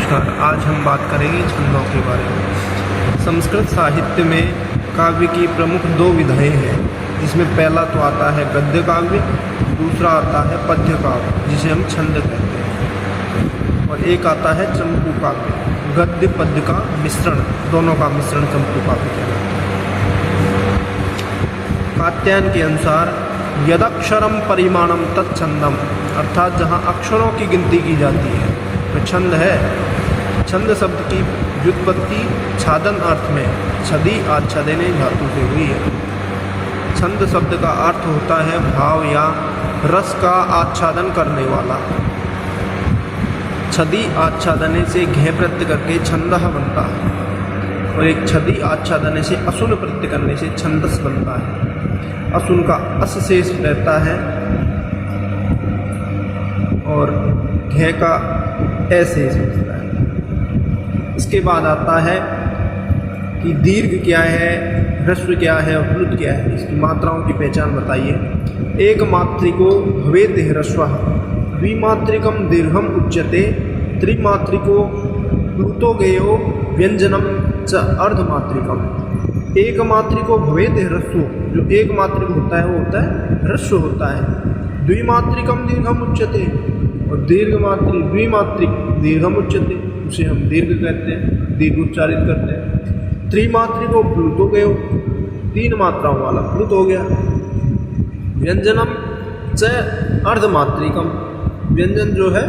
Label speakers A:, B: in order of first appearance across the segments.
A: नमस्कार। आज हम बात करेंगे छंदों के बारे में। संस्कृत साहित्य में काव्य की प्रमुख दो विधाएं हैं, जिसमें पहला तो आता है गद्य काव्य, दूसरा आता है पद्य काव्य जिसे हम छंद कहते हैं, और एक आता है चंपू काव्य। गद्य पद्य का मिश्रण, दोनों का मिश्रण चंपू काव्य कहलाता है। कात्यायन के अनुसार यदक्षरम परिमाणम तत्छंदम, अर्थात जहाँ अक्षरों की गिनती की जाती है वह छंद है। छंद शब्द की व्युत्पत्ति छादन अर्थ में छदी आच्छादने धातु से हुई है। छंद शब्द का अर्थ होता है भाव या रस का आच्छादन करने वाला। छदी आच्छादने से घे प्रत्यय करके छंदः बनता है, और एक छदी आच्छादने से असून प्रत्यय करने से छंदस बनता है। असून का अस शेष रहता है और घे का ए शेष बचता है। इसके बाद आता है कि दीर्घ क्या है, ह्रस्व क्या है और प्लुत क्या है। इसकी मात्राओं की पहचान बताइए। एक मात्रिको भवेत् ह्रस्वः, द्विमात्रिकम दीर्घम उच्यते, त्रिमात्रिको प्लुतो गेयो व्यंजनम च अर्धमात्रिकम। एक मात्रिको भवेत् ह्रस्व, जो एक मात्रिक होता है वो होता है ह्रस्व होता है। द्विमात्रिकम दीर्घम उच्यते, और दीर्घमात्रिक द्विमात्रिक दीर्घम उच्यते, उसे हम दीर्घ कहते हैं, दीर्घ उच्चारित करते हैं। त्रिमात्रिको प्लुतो गयो, तीन मात्राओं वाला प्लुत हो गया। व्यंजनम च अर्धमात्रिकम, व्यंजन जो है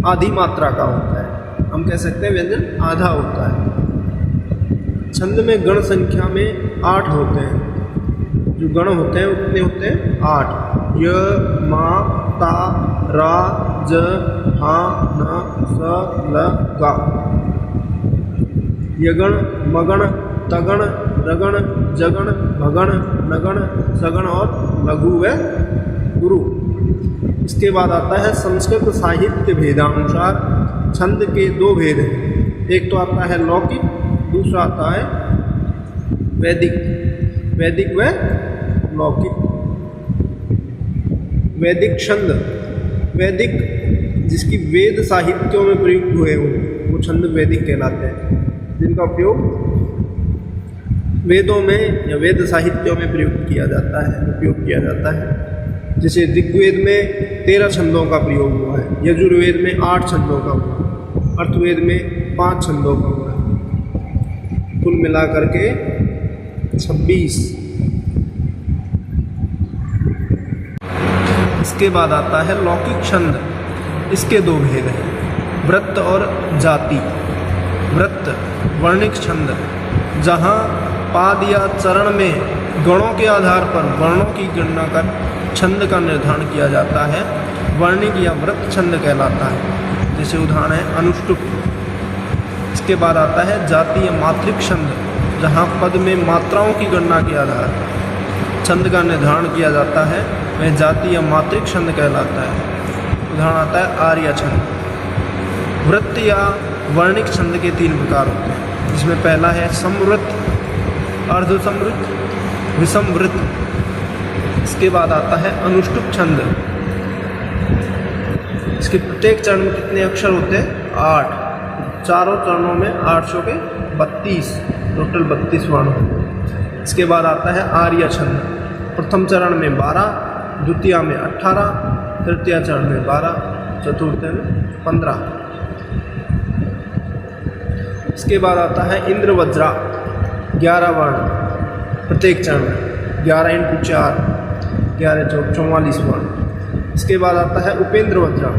A: आधी मात्रा का होता है, हम कह सकते हैं व्यंजन आधा होता है। छंद में गण संख्या में 8 होते हैं। जो गण होते हैं उतने होते हैं 8। य मा ता रा ज हा न स ल गा। यगण मगण तगण रगण जगण भगण नगण सगण और लघु व गुरु। इसके बाद आता है संस्कृत साहित्य भेदानुसार छंद के दो भेद हैं। एक तो आता है लौकिक, दूसरा आता है वैदिक। वैदिक व लौकिक। वैदिक छंद, वैदिक जिसकी वेद साहित्यों में प्रयुक्त हुए हों वो छंद वैदिक कहलाते हैं, जिनका उपयोग वेदों में या वेद साहित्यों में उपयोग किया जाता है। जैसे ऋग्वेद में 13 छंदों का प्रयोग हुआ है, यजुर्वेद में 8 छंदों का हुआ है, अर्थवेद में 5 छंदों का हुआ है, कुल मिलाकर के 26। इसके बाद आता है लौकिक छंद। इसके दो भेद हैं, वृत्त और जाति। वृत्त वर्णिक छंद, जहाँ पाद या चरण में गणों के आधार पर वर्णों की गणना कर छंद का निर्धारण किया जाता है, वर्णिक या वृत्त छंद कहलाता है। जैसे उदाहरण है अनुष्टुप। इसके बाद आता है जाति या मात्रिक छंद, जहाँ पद में मात्राओं की गणना के आधार पर छंद का निर्धारण किया जाता है, वह जाति या मात्रिक छंद कहलाता है। उदाहरण आता है आर्य छंद। वृत्त या वर्णिक छंद के 3 प्रकार होते हैं, जिसमें पहला है समवृत्त, अर्धसमवृत्त, विषमवृत्त। इसके बाद आता है अनुष्टुप छंद। इसके प्रत्येक चरण में कितने अक्षर होते हैं? 8। चारों चरणों में 800 के 32, टोटल 32 वर्ण होते हैं। इसके बाद आता है आर्य छंद। प्रथम चरण में 12, द्वितीय में 18, तृतीय चरण में 12, चतुर्थ में 15। इसके बाद आता है इंद्र वज्रा, 11 वर्ण प्रत्येक चरण में, 11 × 4, 11 × 44 वर्ण। इसके बाद आता है उपेंद्र वज्रा,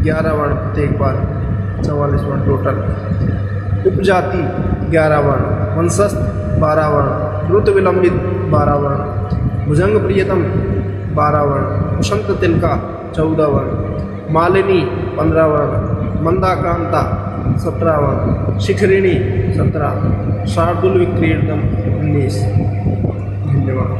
A: 11 वर्ण प्रत्येक बार, 44 वर्ण टोटल। उपजाति 11 वर्ण, वंशस्थ 12 वर्ण, द्रुत विलंबित 12 वर्ण, भुजंग प्रियतम 12 वर्ण, वसंत तिलका 14 वर्ण, मालिनी 15 वर्ण, मंदाक्रांता 17 वर्ण, शिखरिणी 17, शार्दुल विक्रीडम 19। धन्यवाद।